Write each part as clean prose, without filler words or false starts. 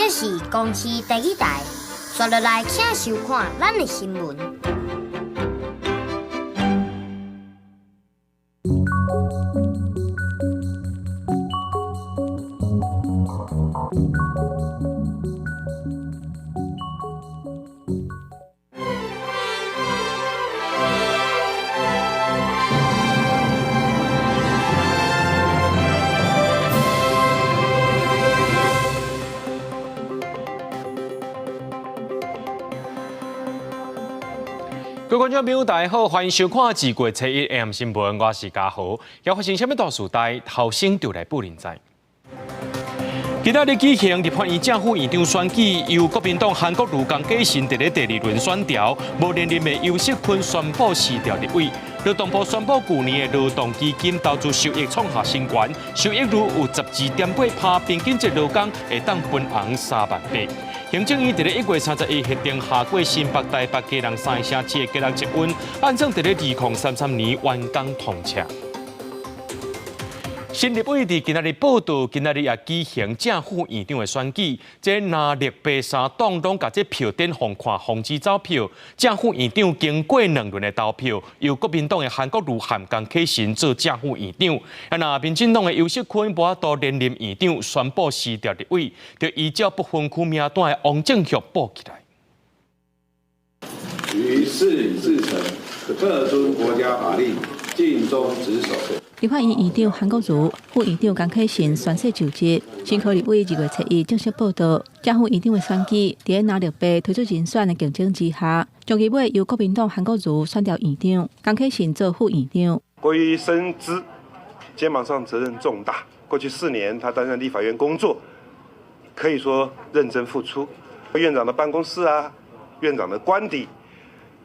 这是公视第一台，刷落来请收看咱的新闻。各位观众朋友，大家好，欢迎收看2月7日 AM 新闻，我是嘉豪。要发生什么大事代，后生就来不能知。今仔日举行立法院正副院长选举，由国民党韩国瑜、江启臣伫咧第2轮选调，无连任的尤锡坤宣布辞掉立委。劳动部宣布，去年的劳动基金投资收益创下新高，收益率有12.8%，平均一劳工会当分红3万8。行政院伫咧1月31日核定下过新北、台北、基隆3个城市的计量积温，按照伫咧2033年完工通车。新立委伫今仔日报道，今仔日也举行正副院长的选举，这蓝绿白三党拢甲这票点互看，防止走票。正副院长经过2轮的投票，由国民党的韩国瑜和江启臣做正副院长，那民进党的尤锡坤无法度连任院长，宣布辞掉立委，就依照不分区名单的王正旭报起来。于事已至诚，特遵国家法令，尽忠职守。立法院院长韩国瑜、副院长江启臣宣誓就职。新科立委2月7日正式报道，正副院长的选举在蓝绿白推出人选的竞争之下，将其尾由国民党韩国瑜选调院长，江启臣做副院长。国瑜深知肩膀上责任重大，过去4年他担任立法院工作，可以说认真付出。院长的办公室啊，院长的官邸，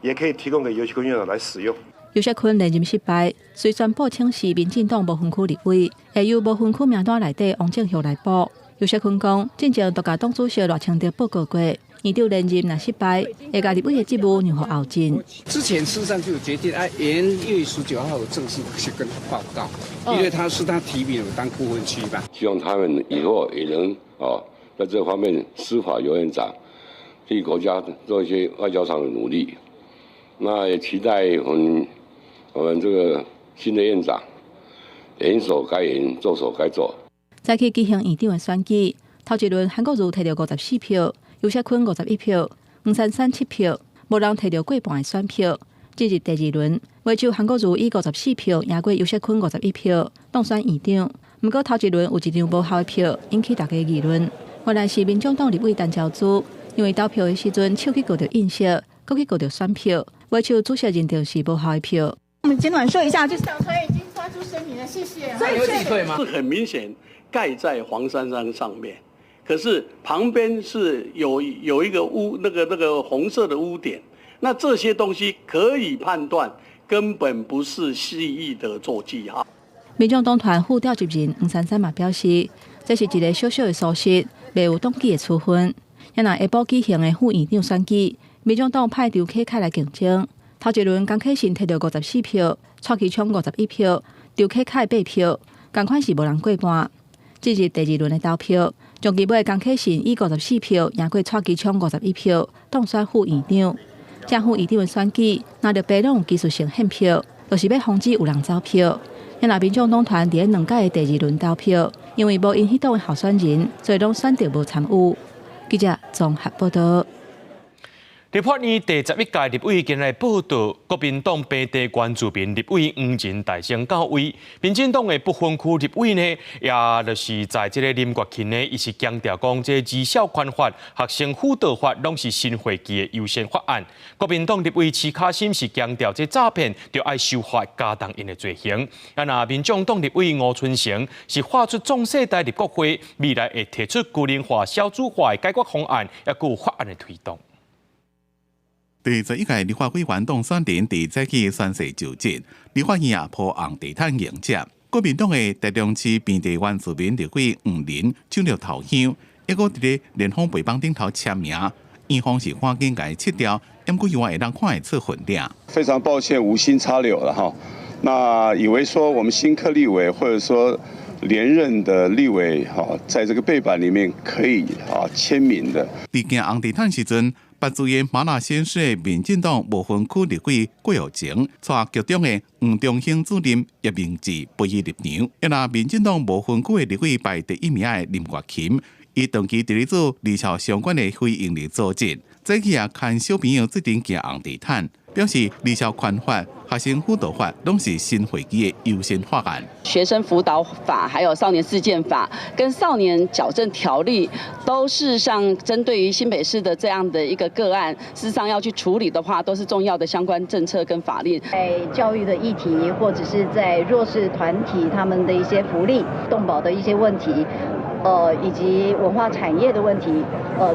也可以提供给尤锡坤院长来使用。尤锡坤连任失败，虽宣布请示民进党无分区立委，会由无分区名单内底王正旭来补。尤锡坤讲，进前都甲党主席赖清德报告过，院长连任若失败，会甲立委的职务让予后进。之前事实上就有决定，元月19号有正式去跟他报告，因为他是他提名当顾问区吧。希望他们以后也能在这方面司法有院长，替国家做一些外交上的努力。那也期待我们这个新的院长言守该言，做守该做。再去举行院长的选举，头一轮韩国瑜摕到54票，尤锡坤51票，黄珊珊7票，无人摕到过半的选票。进入第2轮，为首韩国瑜以54票赢过尤锡坤51票，当选院长。不过头一轮有一张无效的票，引起大家议论。原来是民众党立委陈昭珠，因为投票的时阵手去勾到印色，搁去勾到选票，为首主席认定是无效的票。我们简短说一下，就是小崔已经发出声明了，谢谢。所以有几对吗？是很明显盖在黄珊珊上面，可是旁边是有一个那个红色的污点，那这些东西可以判断根本不是蓄意的做记号。民众党团副调集人黄珊珊嘛表示，这是一个小小的疏失，未有动机的处分。也若下晡举行的副院长选举，民众党派刘启凯来竞争。头一轮江启臣摕到54票，蔡其昌51票，刘启凯8票，同款是无人过半。进入第2轮的投票，将其尾江启臣以54票赢过蔡其昌51票，当选副院长。正副院长的选举，若绿白拢有技术性欠票，就是要防止有人走票。也若民众党团伫2届的第2轮投票，因为无因迄党的候选人，所以拢选择无参与。记者综合报道。立法院第11届立委今来报道，国民党平地原住民立委黄仁大胜到位，民进党的不分区立委呢，也就是在这个林国庆呢，伊是强调讲，这儿少宽法、学生辅导法拢是新会期的优先法案。国民党立委徐卡心是强调，这诈骗就要修法加重因的罪行。那民众党立委吴春成是发出总世代立国会未来会提出个人化、小组化的解决方案，也有法案的推动。第11届立法委员当选人伫早起宣誓就职，立法院也铺红地毯迎接。国民党的台中市平地原住民立委黄仁上了头香，还佫伫咧联邦背板顶头签名，院方是赶紧甲切掉，因故希望会当看会出份量。非常抱歉，无心插柳了哈。那以为说我们新科立委或者说连任的立委在这个背板里面可以签名的。伫行红地毯时阵，北主的马拉县市的民进党无分区立委郭耀晴，带局长的黄中兴主任叶明志陪伊入场。也那民进党无分区的立委排第一名的林月琴，伊长期伫咧做离巢相关的非营利组织，早起也看小朋友制定行红地毯。表示离巢宽法、学生辅导法拢是新会期的优先法案。学生辅导法、还有少年事件法跟少年矫正条例，都事实上针对于新北市的这样的一个个案，事实上要去处理的话，都是重要的相关政策跟法令。在教育的议题，或者是在弱势团体他们的一些福利、动保的一些问题。以及文化产业的问题，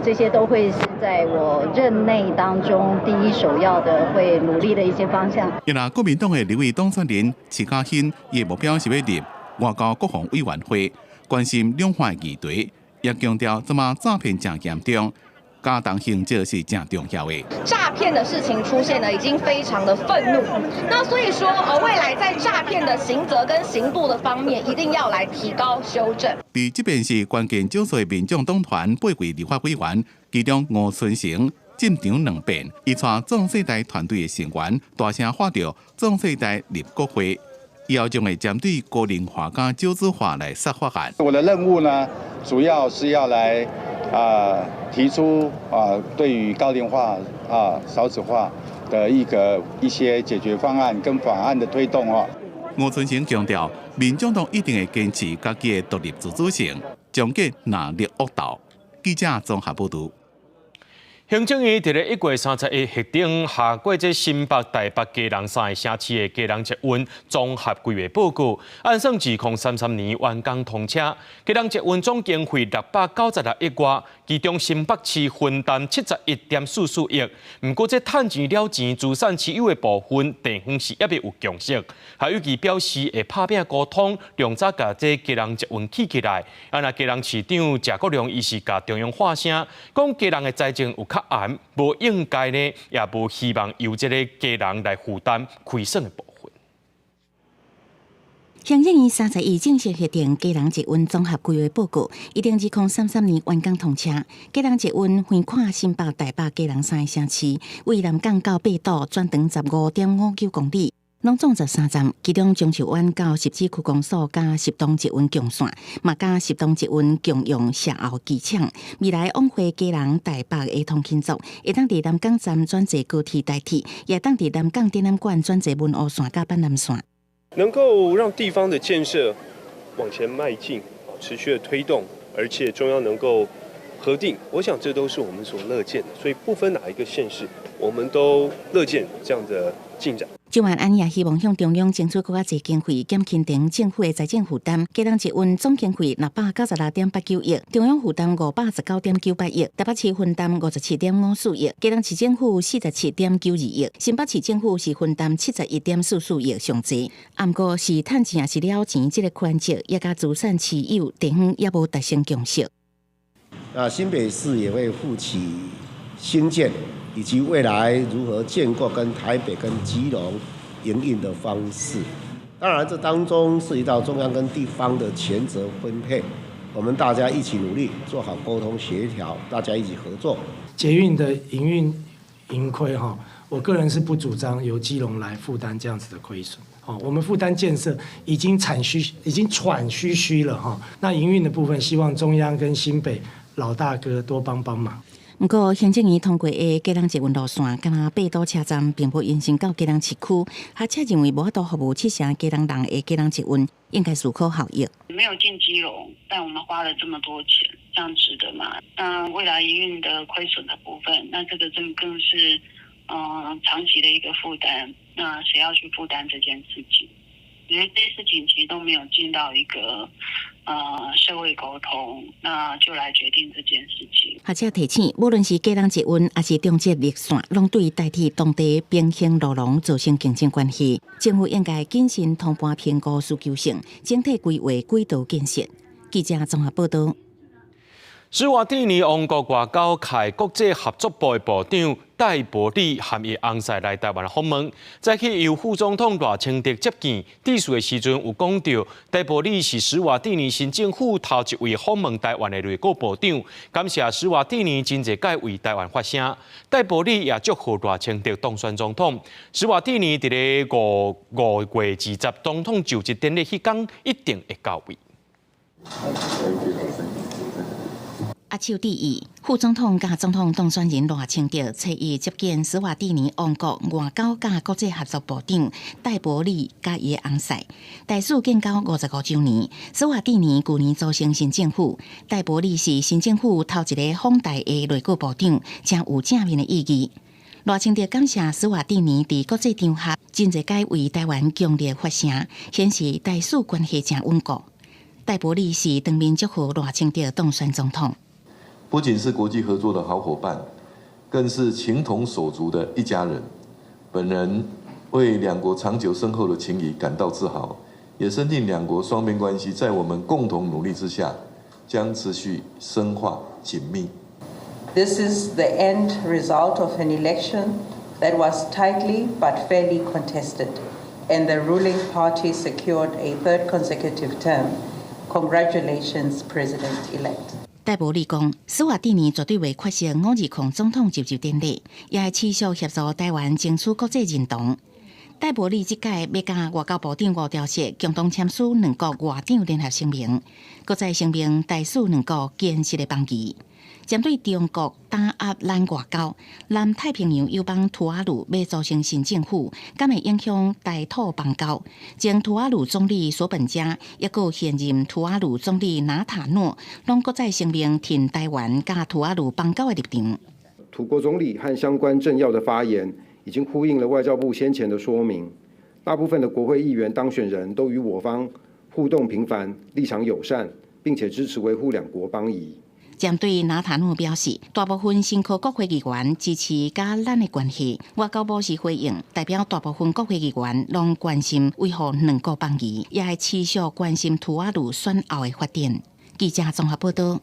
这些都会是在我任内当中第一首要的会努力的一些方向。原来国民党的立委当选人徐嘉欣，伊的目标是要入外交国防委员会，关心两岸议题，也强调怎么诈骗真严重。加重刑责是正重要的。诈骗的事情出现了，已经非常的愤怒。那所以说，未来在诈骗的刑责跟刑度的方面，一定要来提高修正。伫这边是关键少数的民众党团8位立法委员，其中吴春成进场2遍，伊带壮世代团队的成员大声喊着“壮世代入国会”，以后将会针对个人化跟少子化来杀法案。我的任务呢，主要是要来提出对于高龄化少子化的一些解决方案跟法案的推动吴春成强调，民众党一定会坚持家己的独立自主性，终结拿力恶斗。记者综合报道。行政院伫咧1月31日定下过这新北、台北、基隆3个城市的基隆捷运综合规划报告，按算2033年完工通车。基隆捷运总经费696亿外，其中新北市分担71.44亿。不过这趁钱了钱，资产持有的部分地方是也未有共识。还有其表示会拍拼沟通，量早甲这基隆捷运起来。那基隆市长谢国良伊是甲中央发声，讲基隆的财政有暗，无应该呢，也无希望由这个家人来负担亏损的部分。行政院31正式核定基隆捷运综合规划报告，一定2033年完工通车。基隆捷运横跨新北、台北、基隆3个城市，为南港到北岛全长15.59公里。拢总13站，其中中树湾到汐止区公所加汐东捷运强线，嘛加汐东捷运共用斜后机场。未来往回基隆、台北的通勤族，会当伫南港站转坐高铁代替，也当伫南港展览馆转坐文湖线加板南线。能够让地方的建设往前迈进，持续的推动，而且中央能够核定，我想这都是我们所乐见的。所以不分哪一个县市，我们都乐见这样的进展。蒋万安也希望向中央争取更加侪经费，减轻等政府的财政负担。基隆捷运总经费696.89亿，中央负担519.98亿，台北市分担57.54亿，基隆市政府47.92亿，新北市政府是分担71.44亿上济。不过是趁钱也是了钱，这个款节也甲资产持有地方也无达成共识。新北市也会负起新建以及未来如何建构跟台北跟基隆营运的方式。当然，这当中涉及到中央跟地方的权责分配，我们大家一起努力，做好沟通协调，大家一起合作。捷运的营运盈亏我个人是不主张由基隆来负担这样子的亏损。我们负担建设已经喘吁吁了那营运的部分，希望中央跟新北老大哥多帮忙。不过，行政院通过的基隆捷运路线，敢若北岛车站并不延伸到基隆市区，学者认为无法度服务7成基隆人的基隆捷运，应该思考效益。没有进基隆，但我们花了这么多钱，这样值得吗？那未来营运的亏损的部分，那这个更是长期的一个负担。那谁要去负担这件事情？因为这些事情其实都没有进到一个社会沟通，那就来决定这件事情。学者提醒，无论是基隆捷运还是中捷绿线，拢对代替当地平行路廊造成竞争关系。政府应该谨慎通盘评估需求性，整体规划轨道建设。记者综合报道。史瓦蒂尼王国外交暨国际合作部的部长戴博利含伊翁婿来台湾访问，在去由副总统赖清德接见致辞的时阵，有讲到戴博利是史瓦蒂尼新政府头一位访问台湾的内阁部长，感谢史瓦蒂尼真侪届为台湾发声。戴博利也祝贺赖清德当选总统。史瓦蒂尼伫咧5月20总统就职典礼迄天一定会到位。阿秋第一，副总统甲总统当选人赖清德初一接见史瓦蒂尼王国外交甲国际合作部长戴博利甲伊的翁婿。大使建交55周年，史瓦蒂尼去年组成新政府，戴博利是新政府头一个访台的内阁部长，真有正面的意义。赖清德感谢史瓦蒂尼伫国际场合真侪届为台湾强烈发声，显示大使关系真稳固。戴博利是当面祝贺赖清德当选总统。不仅是国际合作的好伙伴，更是情同手足的一家人。本人为两国长久深厚的情谊感到自豪，也深信两国双边关系在我们共同努力之下，将持续深化紧密。This is the end result of an election that was tightly but fairly contested, and the ruling party secured a third consecutive term. Congratulations, President-elect. 戴博利讲，史瓦蒂尼绝对会缺席520总统就职典礼，也会持续协助台湾争取国际认同。戴博利这届要甲外交部长吴钊燮共同签署两国外长联合声明，搁再声明大使两国坚实的邦谊。针对中国打压咱外交，南太平洋友邦图瓦卢要组成新政府，敢会影响台土邦交？前图瓦卢总理索本加，也有现任图瓦卢总理纳塔诺，拢搁再声明挺台湾甲图瓦卢邦交的立场。土国总理和相关政要的发言，已经呼应了外交部先前的说明。大部分的国会议员当选人都与我方互动频繁，立场友善，并且支持维护两国邦谊。针对纳塔诺表示，大部分新科国会议员支持甲咱的关系，外交部是回应，代表大部分国会议员拢关心维护两国邦谊，也会持续关心图瓦卢选后的发展。记者综合报道。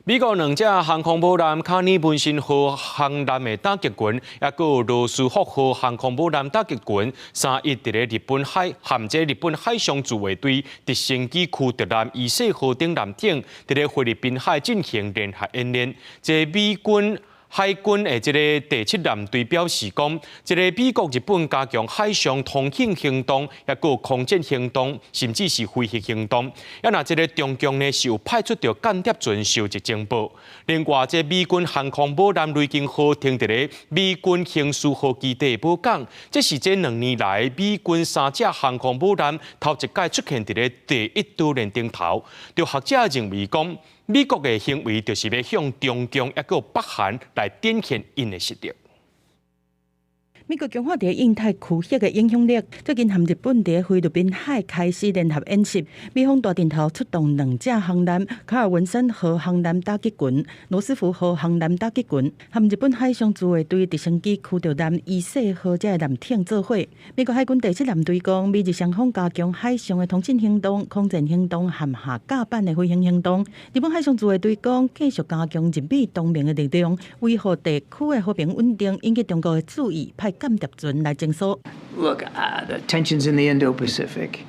美国两只航空母舰卡尼文森号航舰的打击群，也有罗斯福号航空母舰打击群，3日伫咧日本海含这日本海上自卫队直升机驱逐舰伊势号顶舰艇，伫咧菲律宾海进行联合演练。这美军海军的这个第7舰队表示讲，这个美国、日本加强海上通信行动，也有空战行动，甚至是飞行行动。也那这个中共呢是有派出着间谍船收集情报。另外，这美军航空母舰雷霆号停伫咧美军兴苏号基地宝港，这是这2年来美军3只航空母舰头一届出现伫咧第1岛链顶头。就学者认为讲，美国的行为就是要向中共也个北韩来展现因的实力。美国强化伫印太区域的影响力，最近和日本伫菲律宾海开始联合演习。美方大点头出动2只航舰，卡尔文森号航舰打击群、罗斯福号航舰打击群，和日本海上自卫队直升机驱逐舰伊势号这舰艇做伙。美国海军第7舰队讲，美日双方加强海上的通信行动、空战行动和下甲板的飞行行动。日本海上自卫队讲，继续加强日美同盟的力量，维护地区的和平稳定，引起中国的注意，派间谍船来侦搜。Look, the tensions in the Indo-Pacific,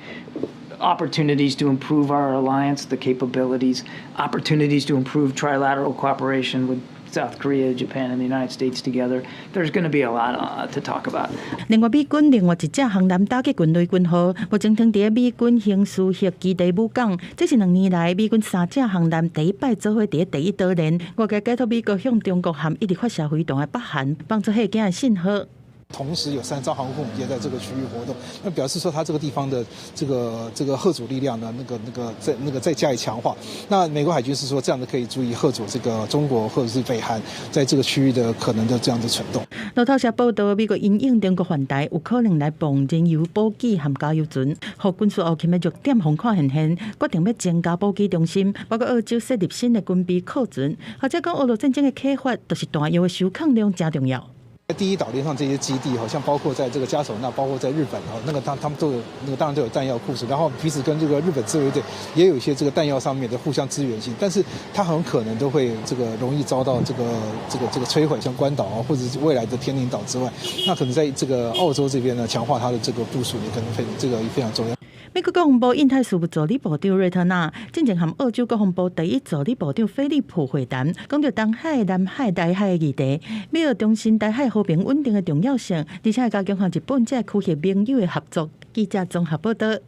opportunities to improve our alliance, the capabilities, opportunities to improve trilateral cooperation with South Korea, Japan, and the United States together. There's going to be a lot to talk about. 另外，美军另外一只航舰打击群雷军号，目前停伫美军兴苏核基地母港。这是2年来美军3只航舰第一摆做伙伫第1岛链，外界解读美国向中国和一直发射飞弹的北韩放出黑警的信号。同时有3艘航空母舰在这个区域活动，那表示说它这个地方的这个嚇阻力量呢，再加以强化。那美国海军是说这样的可以足以嚇阻这个中国或者是北韩在这个区域的可能的这样的蠢动。路透社报道，美国因应中国犯台，有可能来放燃油补给和加油船，和军事后勤的弱点风看现现，决定要增加补给中心，包括澳洲设立新的军备库存。或者讲，俄乌战争的启发，就是弹药的收藏量真重要。在第一岛链上这些基地，好像包括在这个加手纳，包括在日本哦，那个他们都有当然都有弹药库存，然后彼此跟这个日本自卫队也有一些这个弹药上面的互相支援性，但是它很可能都会这个容易遭到这个摧毁，像关岛啊，或者是未来的天宁岛之外，那可能在这个澳洲这边呢，强化它的这个部署也可能非常重要。美国国防部印太事务助理部长瑞特纳正和澳洲国防部第一助理部长菲利普会谈，讲到东海、南海、台海的议题，美俄重申台海和平稳定的重要性，而且加强和日本这区域盟友的合作。记者综合报道。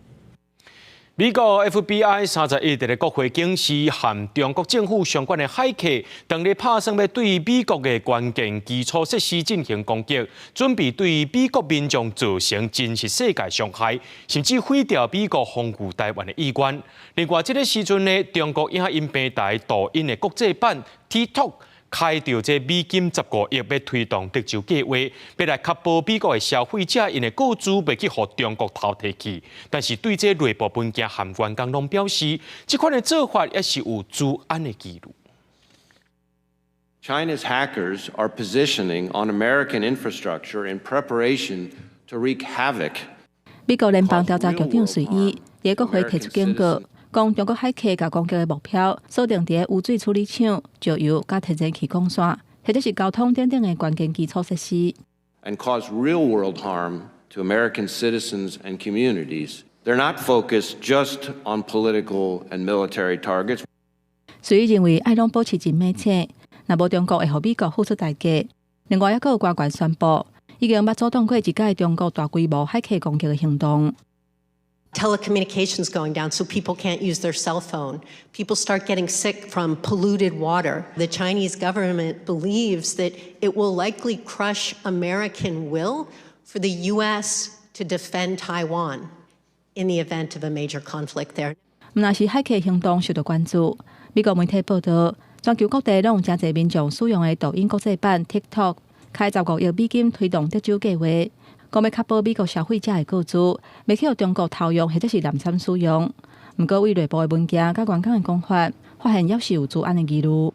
美国 FBI 31日国会警示，和中国政府相关的骇客，当日打算要对美国的关键基础设施进行攻击，准备对美国民众造成真实世界伤害，甚至毁掉美国防御台湾的意愿。另外，这个时阵呢，中国影音平台抖音的国际版 TikTok。开着这美金15亿要推动德州计划，要来确保美国的消费者因的购资袂去互中国偷摕去。但是对这内部文件含员工拢表示，这款的做法也是有治安的记录。China's hackers are positioning on American infrastructure in preparation to wreak havoc. 美国联邦调查局长随意在国会提出警告。讲中国骇客甲攻击的目标锁定在污水处理厂、石油甲天然气管线，或者是交通等等的关键基础设施。And cause real-world harm to American citizens and communities. They're not focused just on political and military targets. 所以认为爱拢保持真密切，若无中国会互美国付出代价。另外，还有官员宣布，已经捌阻挡过一届中国大规模骇客攻击的行動。Telecommunications going down, so people can't use their cell phone. People start getting sick from polluted water. The Chinese government believes that it will likely crush American will for the U.S. to defend Taiwan in the event of a major conflict there. 若是骇客行動受到關注，美國媒體報道，全球各地攏有真濟民眾使用的抖音國際版 TikTok， 開15億美金推動德州計劃。講要確保美國消費者的購資，袂去互中國偷用或者是濫竄使用。不過，為內部的文件甲員工的講法，發現也是有治安的記錄。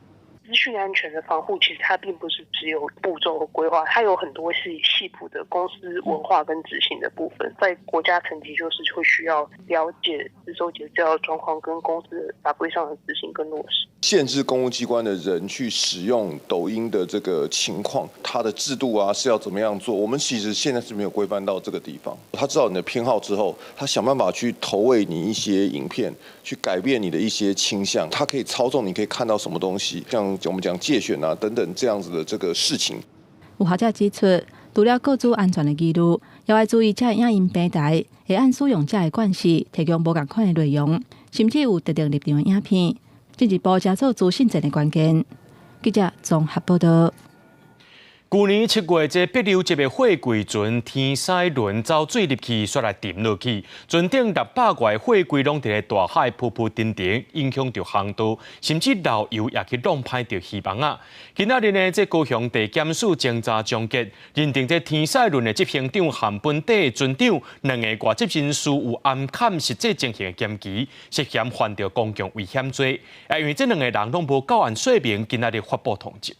資訊安全的防護，其實它並不是只有步驟和規劃，它有很多是細部的公司文化跟執行的部分。在國家層級，就是會需要了解自收集資料狀況跟公司的法規上的執行跟落實。限制公務機關的人去使用抖音的這個情況，它的制度啊是要怎麼樣做？我們其實現在是沒有規範到這個地方。他知道你的偏好之後，他想辦法去投餵你一些影片，去改變你的一些傾向。他可以操縱你可以看到什麼東西，像我們講介選啊等等這樣子的這個事情。有學者指出，除了個資安全的記錄，也要注意這影音平台會按使用者的慣勢提供無同款的內容，甚至有特定立場的影片。政治部加做資訊戰的關鍵。記者綜合報道。去年7月，這北流級的貨櫃船天使輪遭水入去，煞來沉落去，船頂600外貨櫃攏佇大海浮浮沉沉，影響到航道，甚至漏油也去弄歹到希望啊！今仔日呢，這高雄地檢署偵查終結，認定這天使輪的執行長和本地船長兩個外籍人士有暗砍實際情形的嫌疑，涉嫌犯到公共危險罪。因為這兩個人攏無夠按說明，今仔日發布通知。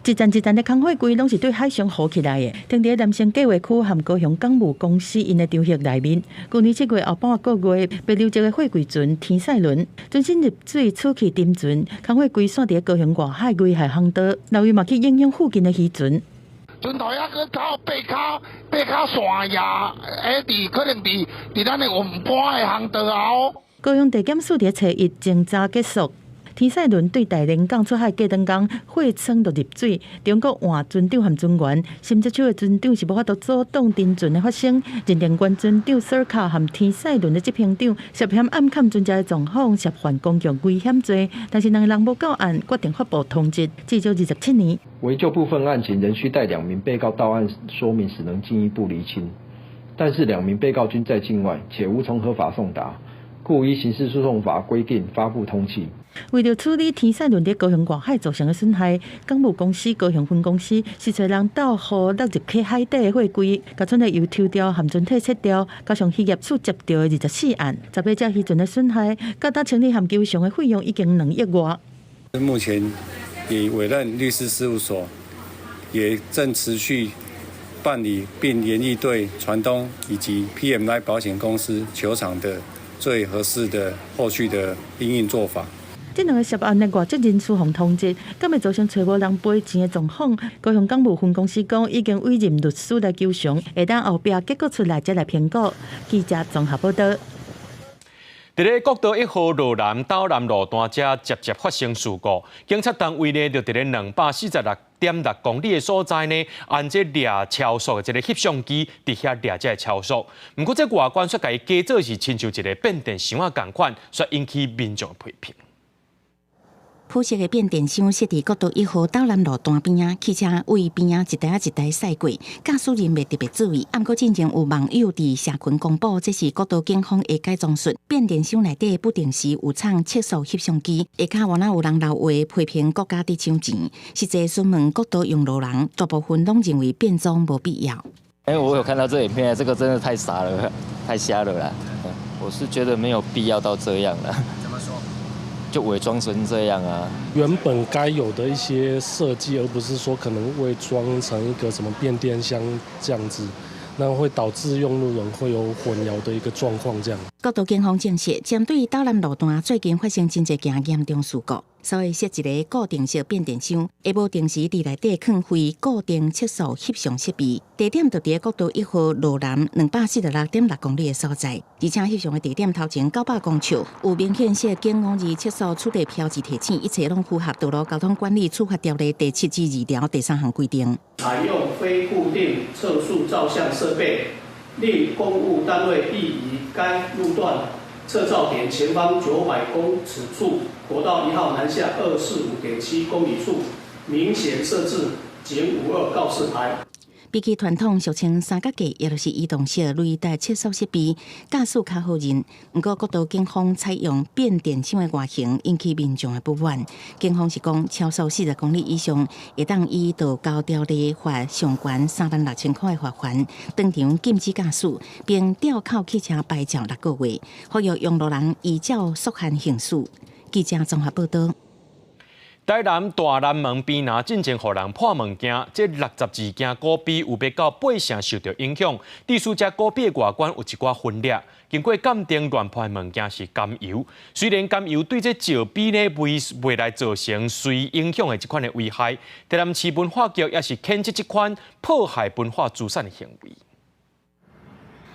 一站一站的空貨櫃攏是對海上浮起來的，停佇南城計劃區和高雄港務公司因的場域內面。去年7月後半個月，北流一個貨櫃船天使輪船身入水出去沉船，空貨櫃線佇高雄外海危害航道，漏油嘛去影響附近的漁船。船頭還去靠背靠線呀，可能佇咱的運搬的航道後。高雄地檢署佇7月偵查結束。天使輪對大連港出海過燈港，貨艙就入水。中國換船長和船員，甚至處的船長是無法度阻擋沉船的發生。認定原船長索卡和天使輪的執行長涉嫌暗砍船隻的狀況，涉犯公共危險罪。但是兩個人無夠案，決定發布通知，至少27年。為就部分案情仍需待2名被告到案說明時，能進一步釐清。但是2名被告均在境外，且無從合法送達，故依刑事訴訟法規定發布通緝。為了處理天使輪在高雄外海造成的損害，港務公司高雄分公司是找人到河落入去海底的貨櫃，甲船體油抽掉、含船體切掉，加上漁業署接到的24案，10隻漁船的損害，到達清理和救償的費用已經2億外。目前已委任律師事務所，也正持续办理并研议对船东以及 PMI 保险公司求偿的最合适的后续的因应做法。这两个涉案的外籍人士互通缉，敢会造成找无人赔钱的状况。高雄港务分公司讲，已经委任律师来求偿，会当后壁结果出来再来评估。记者综合报道。伫咧国道1号路南斗南路段遮接发生事故，警察单位呢就伫咧246.6公里的所在呢，安这掠超速的一个翕相机伫遐掠这超速。不过这外观却甲伊假做是亲像一个变电箱啊共款，却引起民众的批评。铺设的变电箱设伫国道1号斗南路段边啊，汽车为边啊一台一台驶过，驾驶人未特别注意。过进前有网友伫社群公布，这是国道警方的改装术。变电箱内底不定时有藏测速翕相机，下骹原来有人留话批评国家伫抢钱。实际询问国道用路人，大部分拢认为变装无必要。我有看到这影片，这个真的太傻了，太瞎了啦！我是觉得没有必要到这样了。怎么说？就伪装成这样啊！原本该有的一些设计，而不是说可能伪装成一个什么变电箱这样子，那会导致用路人会有混淆的一个状况。这样，国道警方证实，针对斗南路段最近发生真侪件严重事故，所以设一个固定式变电箱，会无定时伫内底放非固定测速翕相设备。地点就伫国道1号路南246.6公里的所在，而且翕相的地点头前900公尺，有明显设警5字测速处理标志提醒，一切拢符合《道路交通管理处罚条例》第7至2条第3项规定。采用非固定测速照相设备，令公务单位必于该路段测照点前方900公尺处，国道1号南下245.7公里处，明显设置警52告示牌。比起传统俗称三角架，也就是移动式履带测速设备，驾驶较好认。不过，国道警方采用变电箱的外形，引起民众的不满。警方是讲，超速40公里以上，会当以道交条例罚上悬36000块的罚款，当场禁止驾驶，并吊扣汽车牌照6个月，呼吁用路人依照速限行驶。记者综合报道。台南大南门边那进前互人破物件，这62件古币有别到8成受到影响。地书这古币的外观有一寡分裂，经过鉴定乱破的物件是甘油。虽然甘油对这石币呢未来造成随影响的这款的危害，台南市文化局也是谴责这款破坏文化资产的行为。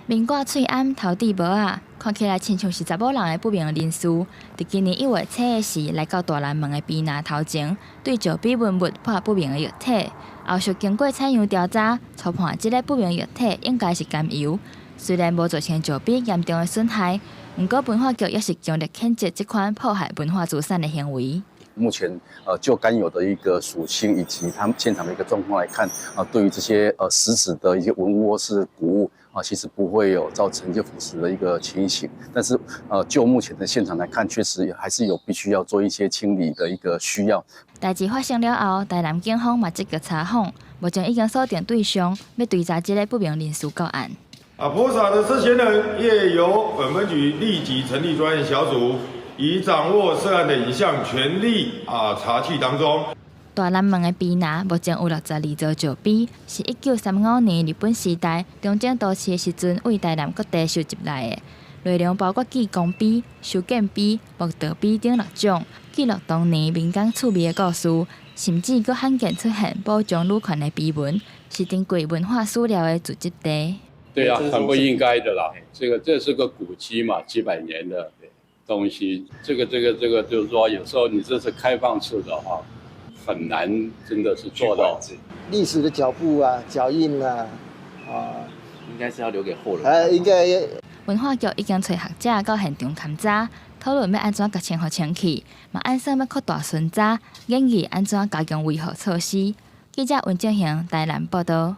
面挂喙暗，头戴帽啊，看起来亲像是查某人的不明人士。伫今年1月初的时，来到大南门的边那头前，对石碑文物破不明的液体。后续经过采样调查，初判这个不明液体应该是甘油。虽然无造成石碑严重的损害，不过文化局也是强烈谴责这款破坏文化资产的行为。目前就甘油的一个属性以及他们现场的一个状况来看，对于这些实质的一些文物或是古物其实不会有造成一些腐蚀的一个情形。但是就目前的现场来看，确实还是有必须要做一些清理的一个需要。代志发生了后，台南警方嘛积极查访，目前已经锁定对象，要追查这个不明人士个案。泼洒的涉嫌人也由本分局立即成立专案小组。已掌握涉案的影像，全力查缉当中。大南门的边那目前有62座石碑，是1935年日本时代中正都市的时阵为台南各地收集来的，内容包括纪功碑、修建碑、木道碑等6种，记录当年民间趣味的故事，甚至佫罕见出现保障女权的碑文，是珍贵文化史料的聚集地。对啊，很不应该的啦，这是个古迹嘛，几百年的东西，这个就是说，有时候你这是开放式的话，很难真的是做到历史的脚步啊、脚印啊，应该是要留给后人。应该。文化局已经找学者到现场勘查，讨论要安怎甲清好清气，嘛按算要扩大巡查，建议安怎加强维护措施。记者温正雄台南报道。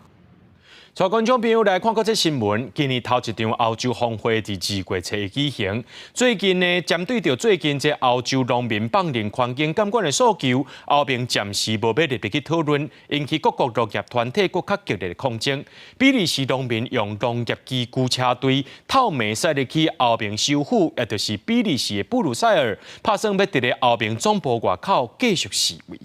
带观众朋友来看过这新闻。今年头一场欧洲峰会伫2月初举行。最近呢，针对着最近这欧洲农民放任环境监管的诉求，欧盟暂时无要特别去讨论，引起各国农业团体更较激烈的抗争。比利时农民用农业机具车队透明驶入去欧盟首府，也就是比利时的布鲁塞尔，拍算要伫咧欧盟总部外口继续示威。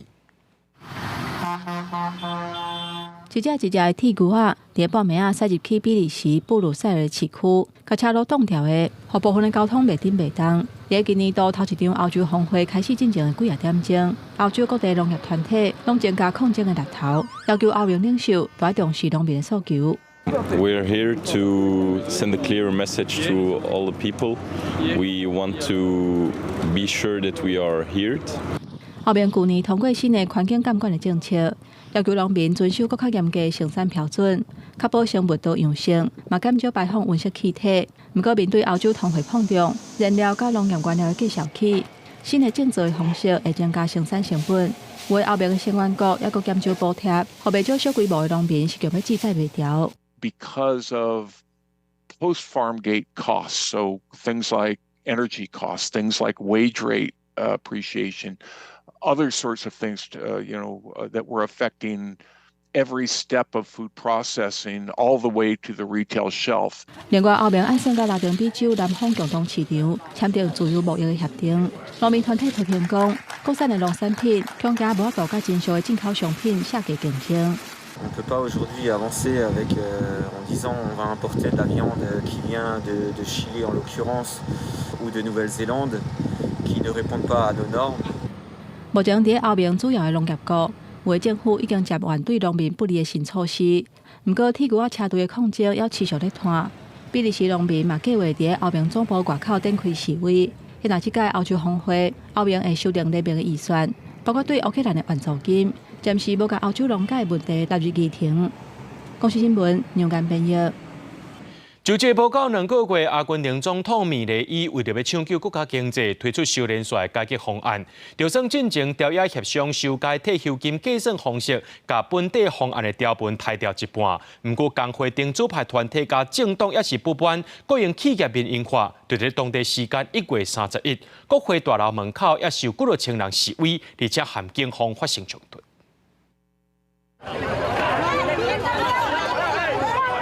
一只的铁牛仔伫报名驶入去比利时布鲁塞尔市区，甲车路挡条的，互部分的交通袂顶袂动。伫今年度头一场欧洲峰会开始进行的几点钟，欧洲各地农业团体拢增加抗争的力头，要求欧盟领袖多重视农民的诉求。We are here to send a clear message to all the people. We want to be sure that we are heard. 欧盟去年通过新的环境监管的政策，要求农民遵守更较严格的生产标准，确保生物多样性，嘛减少排放温室气体。不过，面对欧洲通会碰撞，燃料甲农业原料的计销起，新的种植的方式会增加生产成本。有的欧盟的成员国也阁减少补贴，互袂少小规模的农民是叫要制裁袂掉。Because of post-farm gate costs, so things like energy costs, things like wage rate appreciation, other sorts of things, that were affecting every step of food processing all the way to the retail shelf. 另外，欧盟按算甲拉丁美洲南方共同市场签订自由贸易的协定，农民团体批评讲，国产的农产品恐惊无法度甲真俗的进口商品下价竞争。On ne peut pas aujourd'hui avancer avec, en disant on va importer de la viande qui vient de Chili en l'occurrence ou de Nouvelle-Zélande qui ne répondent pas à nos normes. 目前伫欧盟主要的农业国，有的政府已经接完对农民不利的新措施，不过铁牛仔车队的抗争要持续咧拖。比利时农民嘛计划伫欧盟总部外口展开示威，若这届欧洲峰会，欧盟会修订列明的预算，包括对乌克兰的援助金。暂时无甲欧洲农界问题纳入议程。公司新闻杨间编译。就这报告2个月，阿根廷总统米雷伊为着要抢救国家经济，推出修连帅改革方案，就算进行调解协商，修改退休金计算方式，甲本地方案的条文抬掉一半。不过，工会民主派团体甲政党也是不满，国营企业民营化，就在当地时间1月31日，国会大楼门口也是有几多千人示威，而且和警方发生冲突。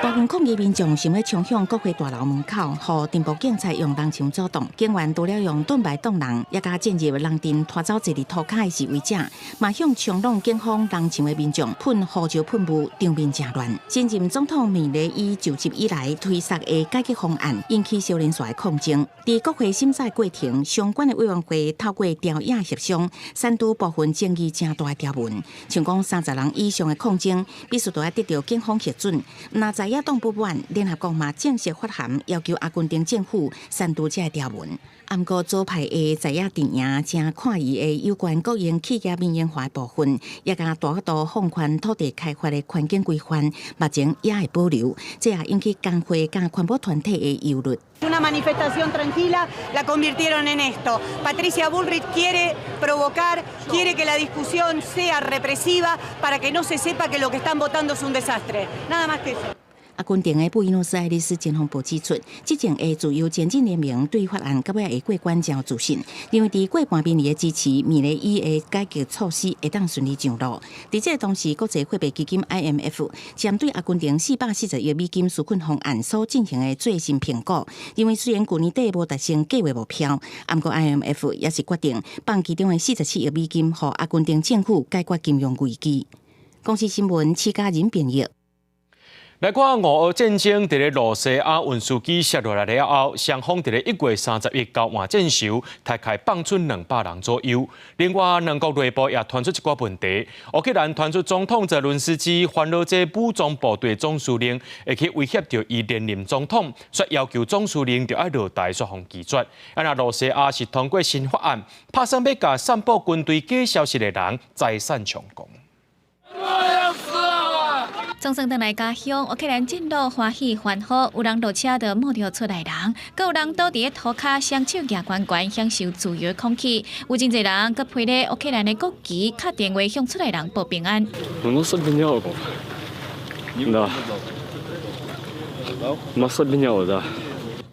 部分抗议民众想要冲向国会大楼门口，互镇暴警察用人墙阻挡。警员除了用盾牌挡人，也甲渐入人阵拖走坐伫涂骹的示威者，嘛向冲撞警方人墙的民众喷胡椒喷雾，场面正乱。新任总统米雷伊就职以来推出的改革方案引起少年团的抗争。伫国会审查过程，相关的委员会透过调解协商，删除部分争议正大的条文，像讲30人以上的抗争必须都要得到警方核准。那在野党不满，联合国嘛正式发函要求阿根廷政府删除这条文。不过左派的在野阵营正看伊的有关国营企业民营化的部分，也甲大幅度放宽土地开发的环境规范，目前也会保留，这也引起工会甲环保团体的忧虑。Una manifestación tranquila la convirtieron en esto. Patricia Bullrich quiere provocar, quiere que la discusión sea represiva para que no se sepa que lo que están votando es un desastre. Nada más que eso. 阿根廷的布宜诺斯艾利斯前防部指出，这前的自由前进联盟对法案到尾会过关真有自信，因为伫过半边里的支持，米雷伊的改革措施会当顺利上路。伫这个同时，国际货币基金 IMF 针对阿根廷440亿美金纾困方案所进行的最新评估，因为虽然去年底无达成计划目标，不过 IMF 也是决定放其中的47亿美金，予阿根廷政府解决金融危机。公司新闻7家人编译。来看俄俄战争伫咧罗西亚运输机摔落来了后，双方伫咧1月30日交换战俘，大概放出200人左右。另外，两国内部也传出一寡问题。乌克兰传出总统泽伦斯基烦恼这武装部队总司令会去威胁到伊连任总统，说要求总司令就要落台说互拒绝。那罗西亚是通过新法案，拍算要甲散布军队假消息的人财产充公。总算回来家乡，乌克兰战斗欢喜欢好，有人落车就摸着出来人，阁有人倒伫涂骹，双手举悬悬，享受自由的空气。有真侪人阁披咧乌克兰的国旗，敲电话向出来人报平安。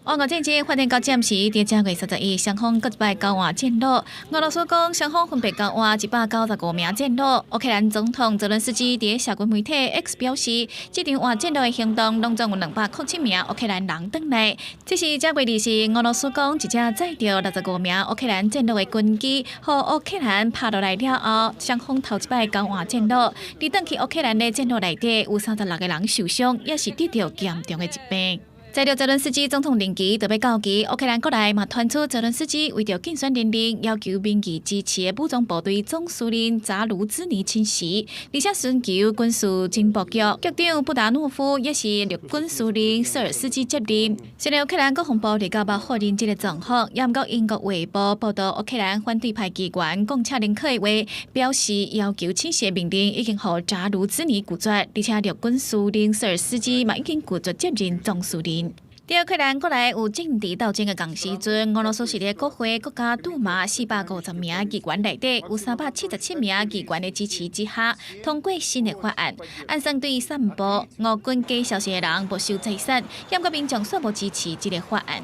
俄乌战争发展到暂时，在正月31日，双方各一摆交换战俘。俄罗斯讲，双方分别交换195名战俘。乌克兰总统泽伦斯基在社群媒体 X 表示，这场换战俘的行动，拢总有207名乌克兰人回来。这是正月20日，俄罗斯讲一只载着65名乌克兰战俘的军机，和乌克兰拍落来了后，双方头一摆交换战俘。而转去乌克兰的战俘内底，有36个人受伤，也是得到严重的疾病。在着泽伦斯基总统任期就要到期，乌克兰国内嘛传出泽伦斯基为着竞选连任，要求民意支持的武装部队总司令扎卢兹尼请辞，而且寻求军事情报局局长布达诺夫也是陆军司令瑟尔斯基接任。虽然乌克兰国防部立交把否认这个状况，也毋过英国卫报报道乌克兰反对派机关讲恰认可的话，表示要求请辞命令已经予扎卢兹尼拒绝，而且陆军司令瑟尔斯基嘛已经拒绝接任总司令。在乌克兰国内有政治斗争的同时阵，俄罗斯是咧国会国家杜马450名议员内底，有377名议员的支持之下，通过新的法案，按算对散布俄军假消息的人没收财产，不过民众却无支持这个法案。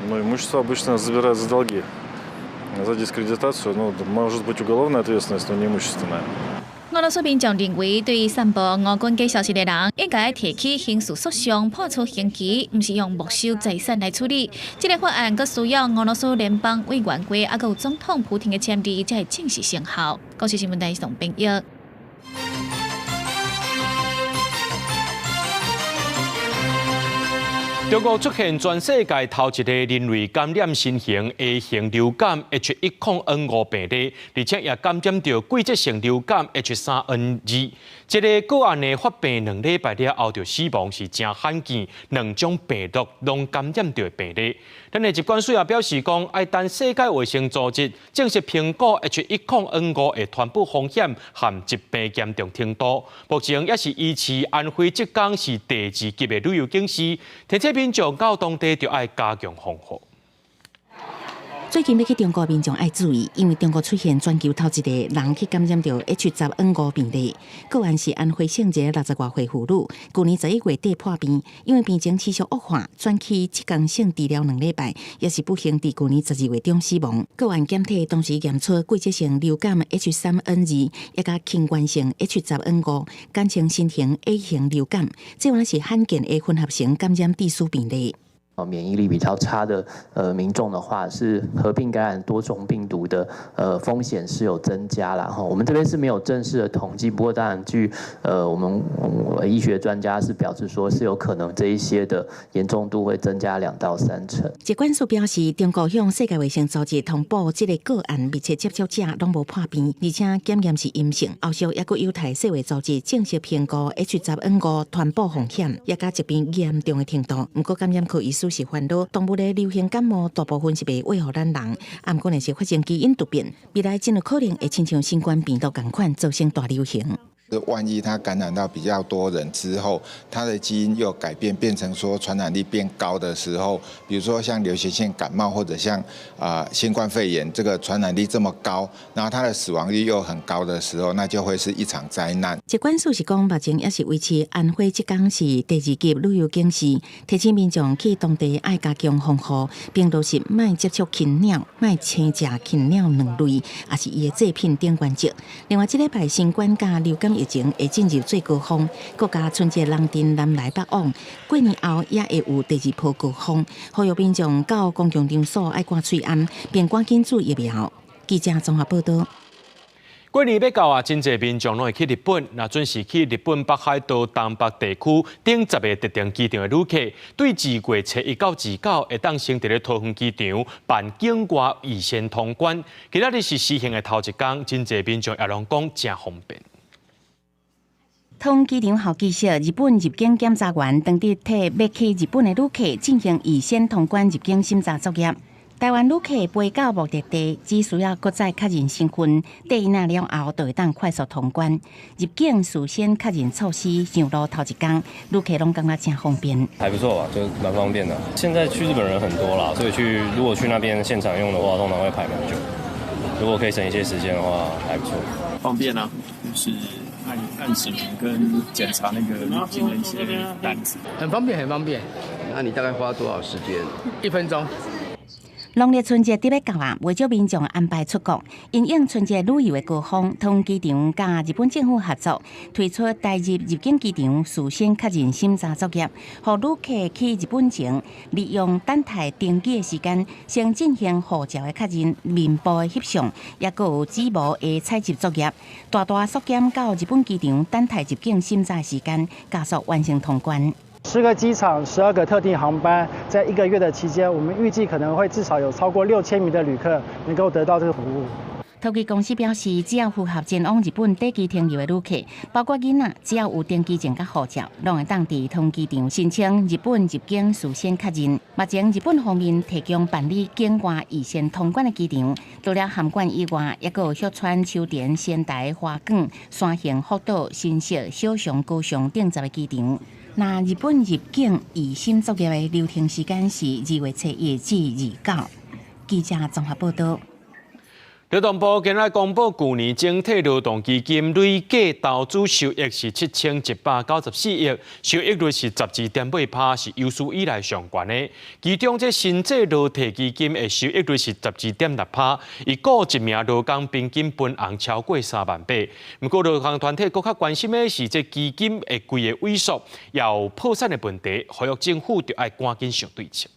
Имущество обычно забирают за долги. За дискредитацию, может быть уголовная ответственность, но не имущественная. 俄罗斯民众认为，对于散布俄军假消息的人，应该提起刑事诉讼，判处刑期，不是用没收财产来处理。这个法案佫需要俄罗斯联邦委员会还有总统普廷的签字，才会正式生效。国际新闻台宋炳玉。中国出现全世界头一个人类感染新型 A 型流感 H1N5 病例，而且也感染到季节性流感 H3N2。这个个案的发病2礼拜了后就死亡，是真罕见2种病毒拢感染到的病例。咱的疾管署也表示讲，要等世界卫生组织正式评估 H1N5的传播风险和疾病严重程度。目前也是依次安徽浙江是第2级的旅游警示，提醒民众到当地就要加强防护。最近要去中国民众要注意，因为中国出现全球头一个人去感染到 H10N5 病例，个案是安徽省一个60多岁妇女，去年11月底破病，因为病情持续恶化，转去浙江省治疗2礼拜，也是不幸在去年12月中死亡。个案检体同时验出季节性流感 H3N2，也甲新冠性 H10N5，简称新型 A 型流感，这还是罕见的混合型感染地区病例。免疫力比较差的民众的话，是合并感染多种病毒的风险是有增加啦。我们这边是没有正式的统计，不过当然据我们医学专家是表示说是有可能这一些的严重度会增加2到3成。疾管署表示，中国向世界卫生组织通报这个个案密切接触者拢无破病，而且检验是阴性。后续也佫有待世卫组织正式评估 H10N5传播风险，也甲疾病严重的程度。不过感染科医师是烦恼，动物的流行感冒大部分是袂危害咱人，不过若是发生基因突变，未来真有可能会亲像新冠病毒同款造成大流行。万一它感染到比较多人之后，它的基因又改变，变成说传染力变高的时候，比如说像流行性感冒或者像新冠肺炎，这个传染力这么高，然后它的死亡率又很高的时候，那就会是一场灾难。疾管署是讲，目前也是维持安徽浙江市第2级旅游警示，提醒民众去当地爱加强防护，并落实莫接触禽鸟、莫青食禽鸟2类，也是伊的制品等原则。另外，这礼拜新冠加流感疫情会进入最高峰，国家春节人丁南来北往，过年后也会有第2波高峰，呼吁民众到公共场所爱挂喙安，并赶紧注疫苗。记者综合报道。过年要到啊，真侪民众拢会去日本。那准是去日本北海道东北地区顶10个特定机场的旅客，对2月初1到29会当先伫咧桃园机场办境外预先通关。今仔日是施行的头一天，真侪民众也拢讲真方便。桃园机场候机室，日本入境检查员当日替要去日本的旅客进行预先通关入境审查作业。台湾旅客飞到目的地，只需要搁再确认身份，抵那了后就会当快速通关。入境事先确认措施上路头一天，旅客拢感觉真方便。还不错吧，就蛮方便的。现在去日本人很多啦，所以如果去那边现场用的话，通常会排蛮久。如果可以省一些时间的话，还不错。方便啊，就是按指纹跟检查那个入境的一些单子，很方便，很方便。那你大概花多少时间？1分钟。农历春节伫要到啊，为咗民众安排出国，因应春节旅游的高峰，同机场甲日本政府合作，推出台日入境机场事先确认审查作业，让旅客去日本前，利用等待登机的时间，先进行护照的确认、面部的翕相，也佮有指模的采集作业，大大缩减到日本机场等待入境审查时间，加速完成通关。10个机场，12个特定航班，在1个月的期间，我们预计可能会至少有超过6000名的旅客能够得到这个服务。桃机公司表示，只要符合前往日本短期停留的旅客，包括囡仔，只要有登机证甲护照，拢会当伫通机场申请日本入境事先确认。目前日本方面提供办理境外预先通关的机场，除了函馆以外，也有旭川、秋田、仙台、花卷、山形、福岛、新社、小熊、高雄等10个机场。那日本入境预审作业的流程时间是2月7日至2九。记者综合报道。劳动部今日公布，去年整体劳动基金累计投资收益是7194亿，收益率是12.8%，是有史以来上悬的。其中，这新制劳退基金的收益率是12.6%，以雇一名劳工平均分红超过38000。不过，劳工团体更较关心的是，这基金会规个萎缩，也有破产的问题，呼吁政府就要赶紧想对策。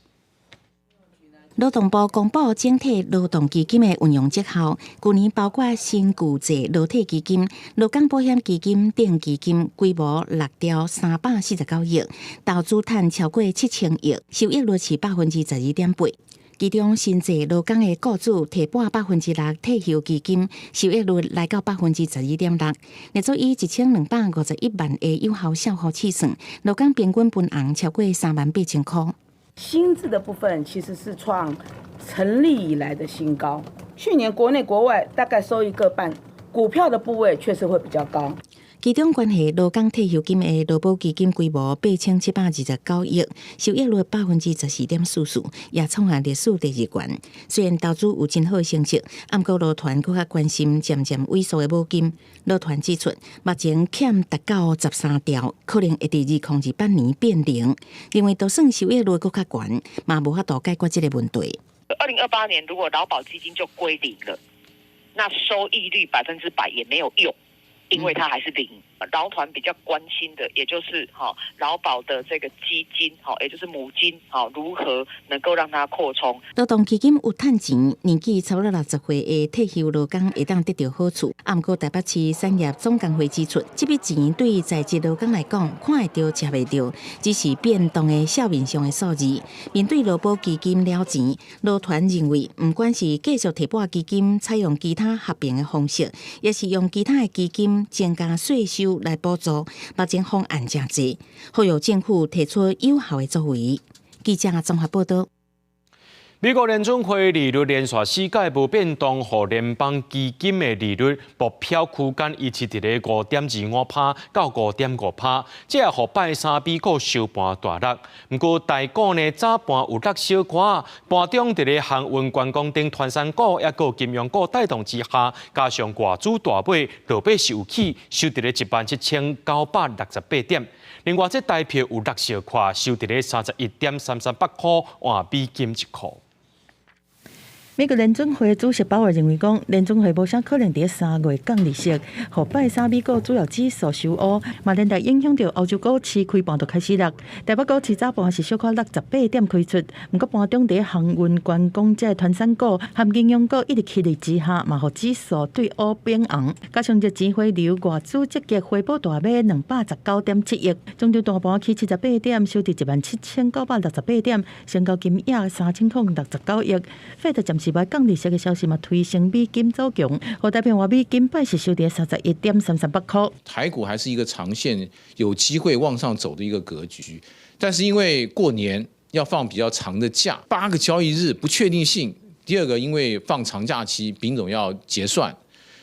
劳动部公布整体劳动基金的运用绩效，去年包括新旧制劳退基金、劳工保险基金等基金规模6兆349亿，投资赚超过7000亿，收益率是12.8%。其中新制劳工的雇主提拨6%退休基金，收益率来到12.6%。立足以1251万的有效效户计算，劳工平均分红超过38000块。薪资的部分其实是创成立以来的新高，去年国内国外大概收益各半，股票的部位确实会比较高。其中关系劳工退休金的劳保基金规模8729亿，收益率14.44%，也创下历史第2冠。虽然投资有真好成绩，不过劳团更较关心渐渐萎缩的保金。劳团指出，目前欠达到13条，可能会伫2028年变0。另外，就算收益率更较悬，嘛无法度解决这个问题。2028年如果劳保基金就归0了，那收益率100%也没有用。因为它还是0，劳团比较关心的，也就是劳保的这个基金，也就是母金，如何能够让它扩充。劳动基金有赚钱，年纪差不多60岁的退休劳工会当得到好处。不过台北市产业总工会指出，这笔钱对在职劳工来讲，看会到吃袂到，只是变动的表面上的数字。面对劳保基金了钱，劳团认为，不管是继续提拨基金，采用其他合并的方式，也是用其他的基金增加税收来补助，目前方案真多，呼吁政府提出有效的作为。记者综合报道。美国联准会利率连续4届无变动，和联邦基金的利率目标区间维持伫咧5.25%到5.5%，这也互拜三美股收盘大落。不过台股呢早盘有落小可，盘中伫咧航运、观光等传产股，也有金融股带动之下，加上外资大买，落尾是有起，收伫咧17968点。另外，这台票有落小可，收伫咧31.38块换美金1块。美国联准会主席鲍尔认为讲，联准会无啥可能伫3月降利息，互拜三美股主要指数收乌，嘛连带影响到欧洲股市开盘就开始落。台北股市早盘是小可落18点开出，不过盘中伫航运、观光这传产股含金融股一直起力之下，嘛互指数对乌变红，加上这钱回流，外资积极回补大买219.7亿，中场大盘起78点，收伫17968点，成交金额3069亿。费德暂时把降利息的消息嘛推升美金走强，和台币换美金拜是收跌31.38块。台股还是一个长线有机会往上走的一个格局，但是因为过年要放比较长的假，8个交易日不确定性。第二个，因为放长假期，丙种要结算，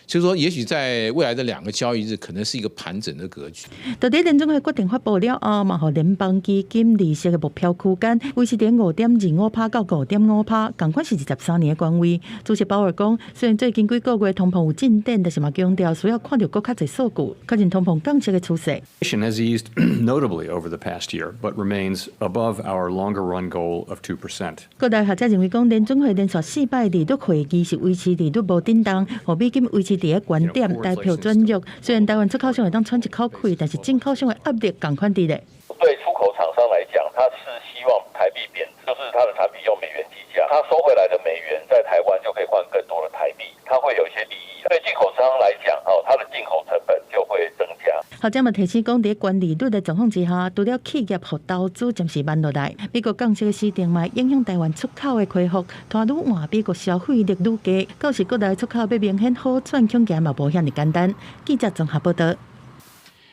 所以说，也许在未来的2个交易日，可能是一个盘整的格局。到底联总会决定发布了后，嘛，互联邦基金利息的目标区间维持在5.25%到5.5%，同款是23年的官位。主席鲍尔讲，虽然最近几个月通膨有进展，但是嘛强调需要看到更较侪数据，确认通膨降息的趋势。Inflation has eased notably over the past year, but remains above our longer-run goal of 2%. 各大学者认为讲，联总会连续4摆利率会议是维持利率无震荡，互美金维持伫个原点，代票转弱。虽然台湾出口商会当喘一口气，但是进口商的压力同款伫咧。对出口厂商来讲，他是希望台币贬值，就是他的产品用美元计价，他收回来的美元在台湾就可以换更多的台币，他会有一些利益。对进口商来讲，他的进口成本就会增加。学者嘛提醒讲，伫高利率的状况之下，除了企业和投资暂时慢落来，美国降息的市场嘛影响台湾出口的恢复，拖愈换美国消费力愈低，到时国内出口要明显好转，恐惊嘛无遐尼简单。记者综合报道。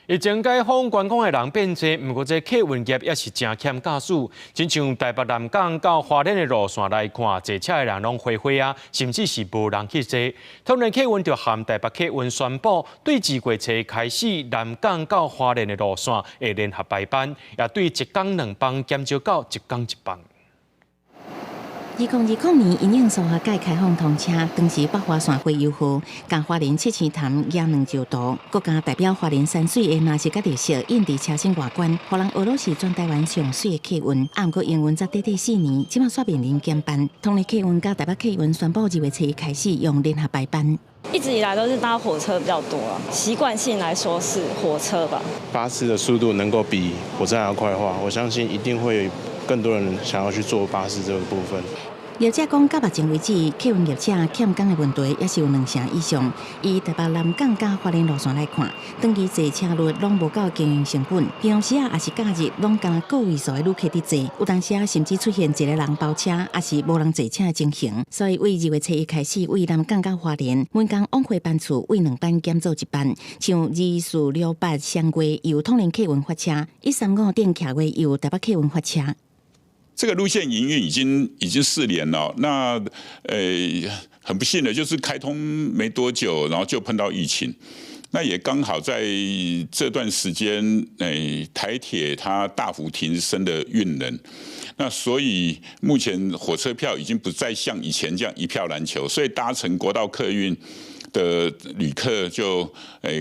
疫情解封，观光的人变多，不过这客运业也是真欠驾驶。亲像台北南港到花莲的路线来看，坐车的人拢灰灰啊，甚至是无人去坐。通联客运就含台北客运宣布，对2月初开始，南港到花莲的路线会联合排班，也对1天2班减少到1天1班。2020年因应苏花改开放通车，当时北华线会优惠，甲花莲七星潭也2兆多。国家代表花莲山水的纳斯甲列色印伫车身外观，互人俄罗斯全台湾上水的客运，不过营运才短4年，即马煞面临减班。通联客运甲台北客运宣布2月初开始用联合排班。一直以来都是搭火车比较多啊，习惯性来说是火车吧。巴士的速度能够比火车还要快的话，我相信一定会有更多人想要去坐巴士这个部分。业者讲，到目前为止，客运业者欠工的问题也是有2成以上。以台北南港甲花莲路线来看，长期坐车率拢无够经营成本，平时也是假日拢敢个位数的旅客伫坐，有当时甚至出现一个人包车，也是无人坐车的情形。所以为2月初1开始，为南港甲花莲每工往回班次为2班减做1班，像2、4、6、8双月由通联客运发车，1、3、5顶客月由台北客运发车。这个路线营运已经4年了，那很不幸的就是开通没多久，然后就碰到疫情，那也刚好在这段时间，台铁它大幅提升的运能，那所以目前火车票已经不再像以前这样一票难求，所以搭乘国道客运的旅客就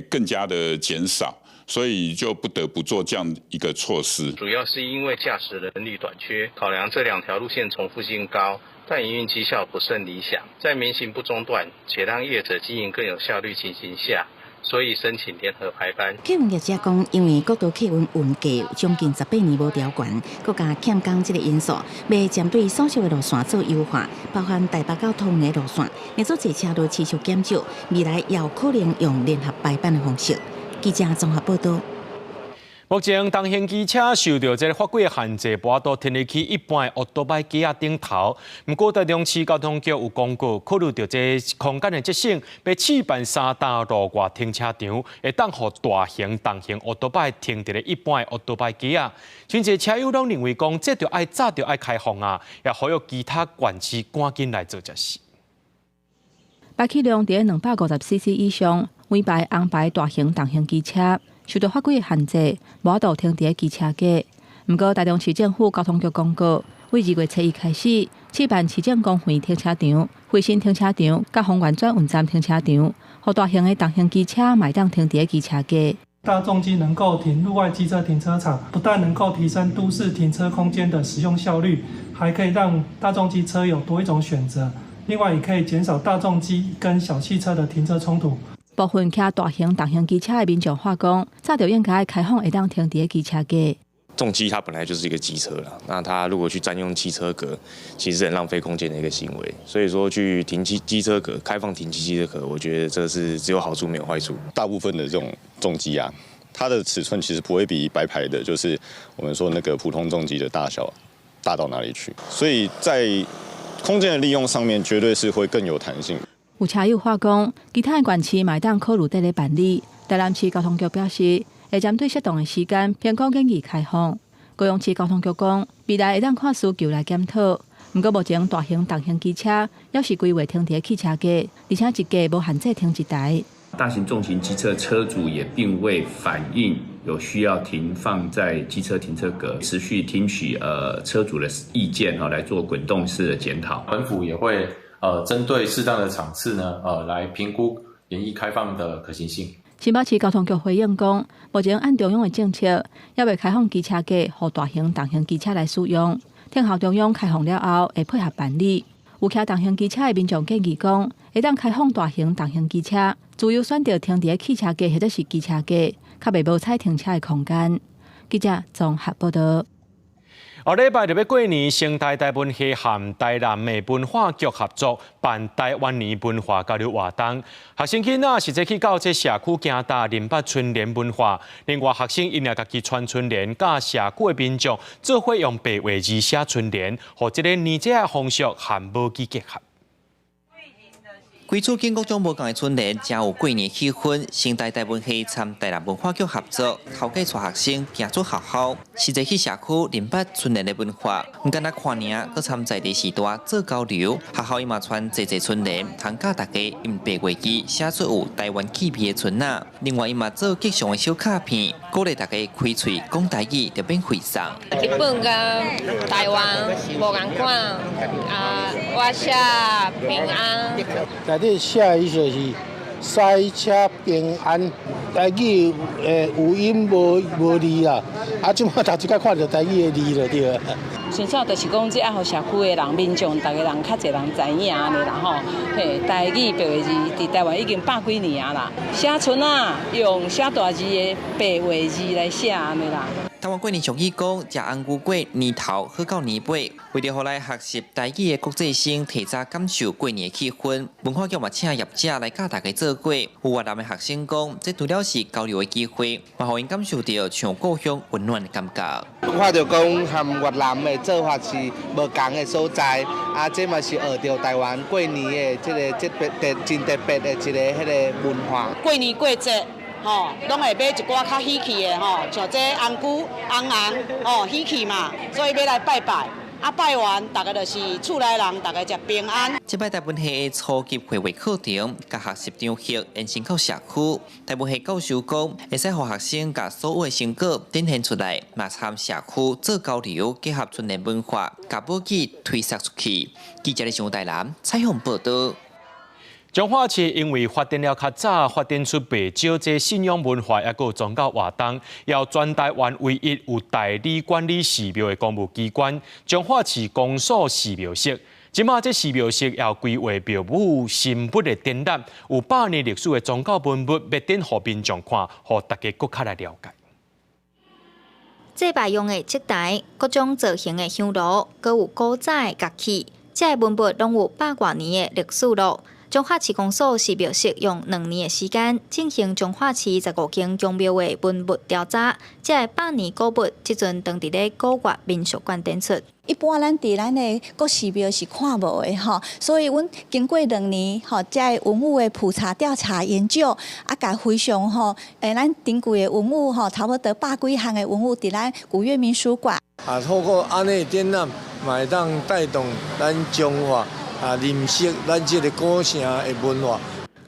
更加的减少。所以就不得不做这样一个措施。主要是因为驾驶人力短缺，考量这2条路线重复性高，但营运绩效不甚理想。在民行不中断，且让业者经营更有效率情形下，所以申请联合排班。客运业者讲，因为国道客运运价将近18年无调悬，国家欠工这个因素，要针对所属的路线做优化，包含台北到通的路线，让坐车率持续减少，未来也有可能用联合排班的方式。记者综合报道。目前，重型机车受到这个法规的限制，无法度停入去一般的奥多摆机仔顶头。不过，台中市交通局有公告，考虑到这空间的节省，要试办3大路外停车场，会当互大型、重型奥多摆停伫咧一般的奥多摆机仔。真侪车友拢认为讲，这早就爱开放啊，也呼吁其他县市赶紧来做这事。排气量伫250cc 以上，每排红牌大型、重型机车受到法规的限制，无法度停伫机车架。不过，台中市政府交通局公告，为2月初1开始，试办市政公园停车场、惠新停车场、甲丰原转运站停车场，互大型的重型机车买当停伫机车架。大众机能够停路外机车停车场，不但能够提升都市停车空间的使用效率，还可以让大众机车友多一种选择。另外，也可以减少大众机跟小汽车的停车冲突。部分骑大型、重型机车的民众话讲，早就应该开放会当停伫机车架。重机它本来就是一个机车啦，那它如果去占用汽车格，其实很浪费空间的一个行为。所以说，去停机车格、开放停机车格，我觉得这是只有好处没有坏处。大部分的这种重机啊，它的尺寸其实不会比白牌的，就是我们说那个普通重机的大小大到哪里去，所以在空间的利用上面，绝对是会更有弹性。有车友话讲，其他的县市嘛当考虑在咧办理。台南市交通局表示，会针对适当的时间，偏高建议开放。高雄市交通局讲，未来会当看需求来检讨。不过目前大型重型机车要是规划停伫汽车街，而且一架无限制停一台。大型重型机车车主也并未反映有需要停放在机车停车格，持续听取车主的意见来做滚动式的检讨。本府也会针对适当的场次呢来评估延役开放的可行性。新北市交通局回应讲，目前按中央的政策，也未开放机车街予大型重型机车来使用。听候中央开放了后，会配合办理。有骑重型机车的民众建议讲，会当开放大型重型机车，自由选择停伫汽车街或者是机车街，较袂无采停车的空间。记者综合报道。下礼拜就要过年，成大台文系和台南的文化局合作办台湾年文化交流活动。学生囡仔实际去到这社区行大林北春联文化，另外学生因也家己传春联，甲社区的民众做伙用白话字写春联，和这个年节的风俗和母语结合。规处建各种无同的春联，真有过年气氛。成大台文系参台南文化局合作，头家带学生行出学校，实际去社区林北春联的文化。唔敢若看尔，佮参在地时代做交流。学校伊嘛传济春联，通教大家用白话字写出有台湾气味的春仔。另外伊嘛做吉祥的小卡片，鼓励大家开嘴讲台语，就免费送。日本甲台湾无共款，我写平安。你写伊就是塞车平安，台语有音无字啦，即摆头一摆看到台语的字就对了。纯粹就是讲，这爱互社区的人、民众，大家人较侪人知影安尼啦吼。嘿，台语白话字伫台湾已经百几年啊啦，写春啊用写大字的白话字来写安尼啦。台湾过年俗语讲，食红牛粿年头好到年尾。为了互来学习台语的国际生提早感受过年的气氛，文化局嘛请业者来教大家做粿。有越南的学生讲，这除了是交流的机会，嘛互因感受到像故乡温暖的感觉。看到讲和越南的做法是无同的所在，这嘛是学到台湾过年的真特别的一个文化。过年过节。拢会买一寡较喜气的像这红菇、红红喜气嘛，所以要来拜拜。拜完，大家就是厝内人，大家食平安。这摆台文系初级会话课程，甲学习张协延伸到社区。台文系教授讲，会使互学生甲所有的成果展现出来，嘛参社区做交流，结合春联文化，甲母语推广出去。记者李上台南采访报道。彰化市因为发展了较早，发展出不少这信仰文化，也有宗教活动，要全台湾唯一有代理管理寺庙的公务机关——彰化市公所寺庙室。即马这寺庙室要规划庙宇新物的展览，有100年历史的宗教文物，要展互民众看，互大家更较来了解。祭拜用的祭台，各种造型的香炉，阁有古早的乐器，这文物拢有100多年的历史咯。彰化市公所寺庙室用2年的时间进行彰化市15间宗庙的文物调查，这100年古物即阵当伫咧古越民俗馆展出。一般咱伫咱的国寺庙是看无的吼，所以阮经过2年吼，在文物的普查调查研究，甲非常吼，咱顶贵的文物吼，差不多100几项的文物伫咱古越民俗馆。透过安尼展览，嘛会当带动咱彰化。认识咱这个古城的文化。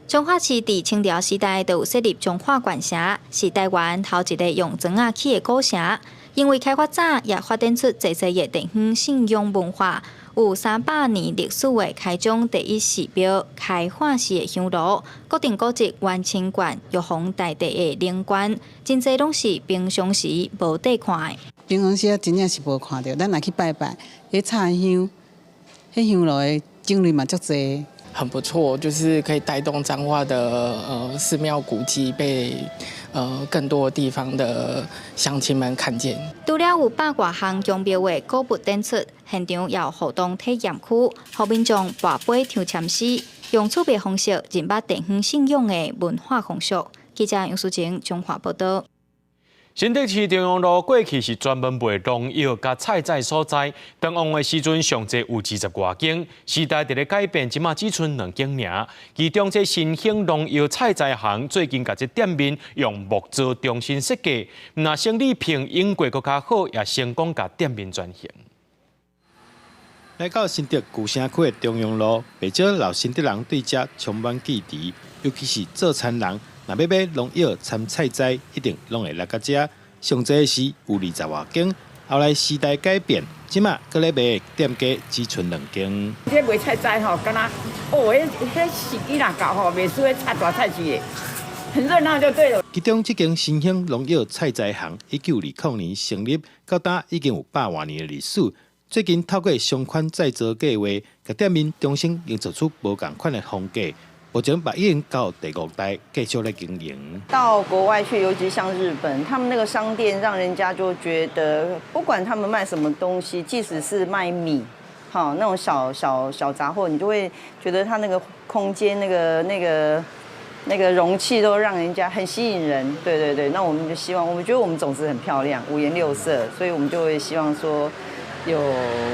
彰化市伫清朝时代就有设立彰化县城，是台湾头一个用砖仔起的古城。因为开发早，也发展出济的地方信仰文化，有300年历史的开宗第一寺庙、开化寺的香炉、国定古迹万清馆、玉皇大帝的灵馆，真济拢是平常时无得看的。平常时真正是无看到，咱若去拜拜，迄插香，迄香炉的。经历嘛，足侪，很不错，就是可以带动彰化的寺庙古迹被更多地方的乡亲们看见。除了有100多项宗庙的古物展出，现场也有活动体验区，让民众跋杯唱签诗，用趣味方式认捌地方信仰的文化风俗。记者杨淑晴彰化报道。新竹市中央路过去是专门卖农药甲菜菜所在，当旺的时阵上侪有20多间。时代伫咧改变，即马只剩2间尔。其中这新兴农药菜菜行最近甲这店面用木造重新设计，那生意品用过更加好，也成功甲店面转型。来到新竹旧城区的中央路，不少老新竹人对这充满记忆，尤其是做餐人，若要买农药掺菜栽，一定拢会来到这。上济时有20外间，后来时代改变，即马搁咧卖店家只剩2间。这卖菜栽吼，敢若迄时机若到吼，袂输咧插大菜市的，很热闹就对了。其中这间新兴农药菜栽行，1920年成立，到今已经有100多年的历史。最近透过商圈再造计划，甲店面重新营造出无同款的风格。目前把经到第5代继续来经营。到国外去，尤其像日本，他们那个商店让人家就觉得，不管他们卖什么东西，即使是卖米，好那种小杂货，你就会觉得他那个空间、那个容器都让人家很吸引人。对，那我们就希望，我们觉得我们种子很漂亮，5颜6色，所以我们就会希望说。有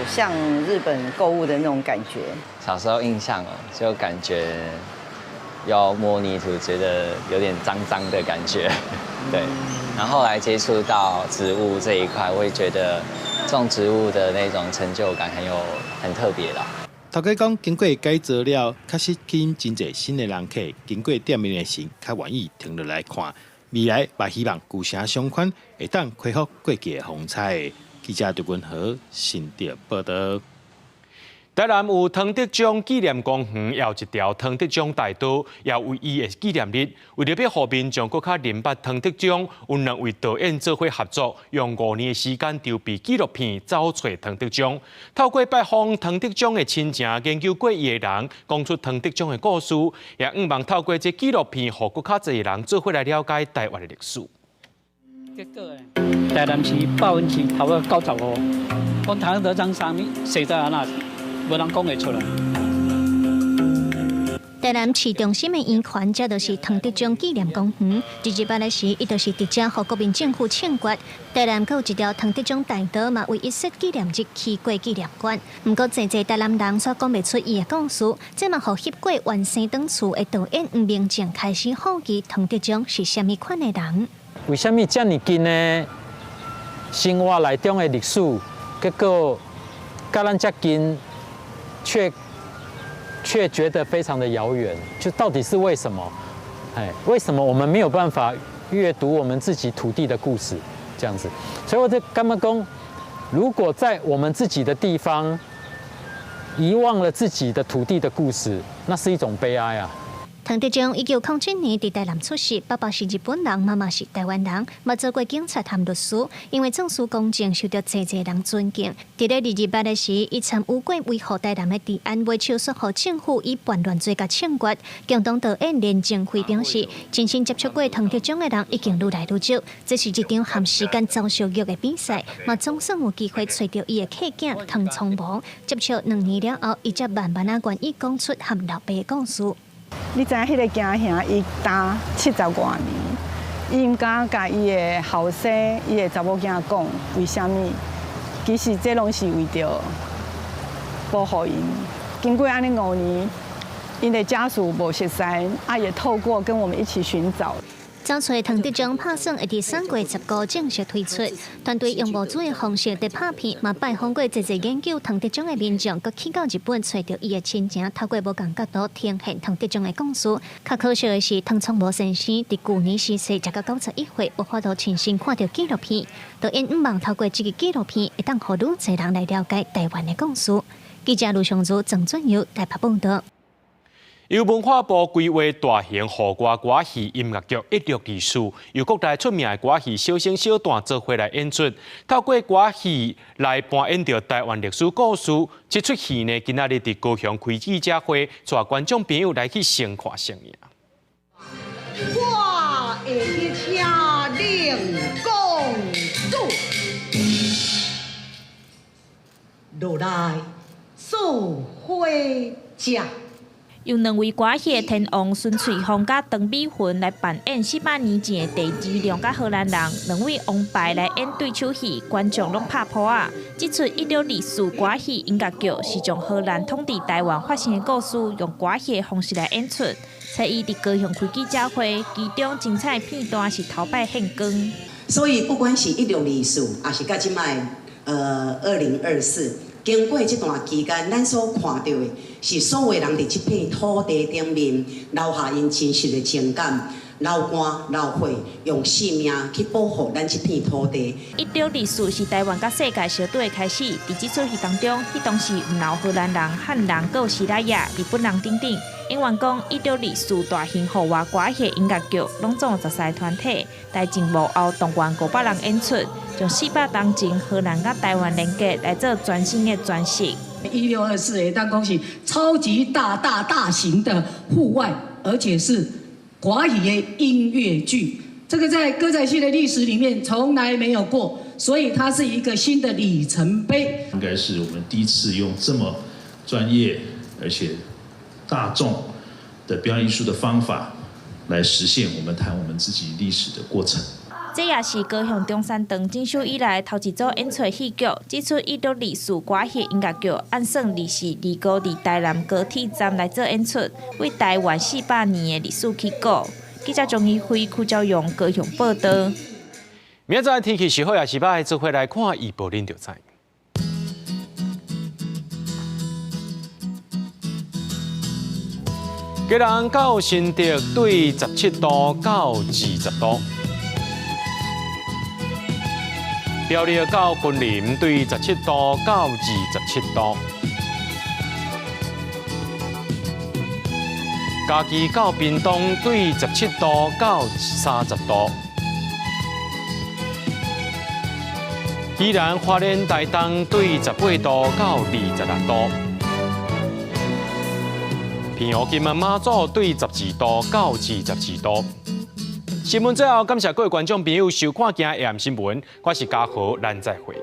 像日本购物的那种感觉。小时候印象就感觉要摸泥土，觉得有点脏脏的感觉，对。然后后来接触到植物这一块，我也觉得种植物的那种成就感很特别啦。头家讲，经过改造了，确实吸引真侪新的人客，经过店面的时，较愿意停落来看。未来也希望旧城商圈会当恢复过去的风采。记者刘君和新竹报道。台南有唐德宗纪念公园，也有一条唐德宗大道，也为伊的纪念日。为了要和民众更加认捌唐德宗，有2位导演做伙合作，用5年的时间筹备纪录片《找找唐德宗》。透过拜访唐德宗的亲情，研究过伊的人，讲出唐德宗的故事，也希望透过这纪录片，和更加侪人做伙来了解台湾的历史。台南市报恩市头个95，讲唐德宗啥物，实在安那，无人讲会出来。台南市中心的圆环，这就是唐德宗纪念公园。228日时，伊就是伫遮和国民政府庆祝。台南还有一条唐德宗大道嘛，为一式纪念日起过纪念馆。不过，侪台南人所讲袂出伊的故事，这嘛，互翕过原生当厝的导演黄明正开始好奇唐德宗是虾米款的人。为什么这么近呢？生活内中的历史，结果跟咱这近，却觉得非常的遥远。就到底是为什么？为什么我们没有办法阅读我们自己土地的故事？这样子，所以我在干嘛讲，如果在我们自己的地方遗忘了自己的土地的故事，那是一种悲哀啊。唐德宗1907年伫台南出世，爸爸是日本人，妈妈是台湾人，嘛做过警察和律师，因为政事公正，受到侪人尊敬。伫咧228日时，伊参与过维护台南的治安，买手说互政府以叛乱罪甲惩罚。共同导演连正辉表示，真正接触过唐德宗的人已经愈来愈少，这是一场含时间遭受虐的比赛，嘛总算有机会找到伊的客囝唐崇武。接触2年了后，伊才慢慢愿意讲出和老爸的故事。你知影迄个家兄伊打70多年，伊毋敢甲伊的后生、伊的查某囝讲，为虾米？其实这拢是为着保护因。经过安尼5年，因的家属无熟悉，也透过跟我们一起寻找。找找唐德宗拍算会伫3月19正式推出，团队用无主的方式在拍片，嘛拜访过侪研究唐德宗的民众，佮去到日本找到伊的亲情，透过无同角度呈现唐德宗的故事。较可惜的是，唐崇武先生伫去年逝世，才到91岁，无法度亲身看到纪录片。导演毋望透过这个纪录片，会当互愈侪人来了解台湾的故事。记者卢尚祖、郑俊佑台北报道。由文化部规划大型户外歌戏音乐剧一六二四，由各大出名的歌戏小生小段做伙来演出，透过歌戏来扮演着台湾历史故事。这出戏呢，今仔日伫高雄开记者会，带观众朋友来去先看先赢。我的车领公主，落来素会家。由2位歌戏天王孙翠凤甲邓美云来扮演400年前的第2良甲荷兰人，2位王牌来演对手戏，观众拢拍破啊！这出1624歌戏音乐剧是将荷兰统治台湾发生的故事，用歌戏的方式来演出。蔡依伫高雄开记者会，其中精彩片段是头摆献光。所以不管是1624，还是到即摆2024。经过这段期间，咱所看到的是所有人伫这片土地顶面留下因真实的情感。 流汗流血，用性命去保护咱这片土地。1624是台湾甲世界小队的开始，伫这出戏当中，迄当时唔留荷兰人、汉人、还有希腊亚、日本人等等。因员讲1624大型户外歌戏音乐剧，拢总有14个团体，在进幕后动员500人演出，将400当前荷兰甲台湾连结来做全新的转型。1624也当讲是超级大型的户外，而且是 华语的音乐剧，这个在歌仔戏的历史里面从来没有过，所以它是一个新的里程碑。应该是我们第一次用这么专业而且大众的表演艺术的方法来实现我们谈我们自己历史的过程。 这也是高雄中山堂整修以来头一组演出的戏剧。这出1624歌戏音乐剧，按算24、25伫台南高铁站来做演出，为台湾400年的历史起鼓。记者钟义辉、邱兆勇高雄报道。明仔载天气是好也是歹，做回来看预报恁就知。基隆到新竹对17度到20度。 苗栗到云林对17度到27度，嘉义到屏东对17度到30度，宜兰花莲台东对18度到26度，平湖金门马祖对12度到22度。 新闻最后，感谢各位观众朋友收看今日 AM 新闻，我是嘉豪，咱再会。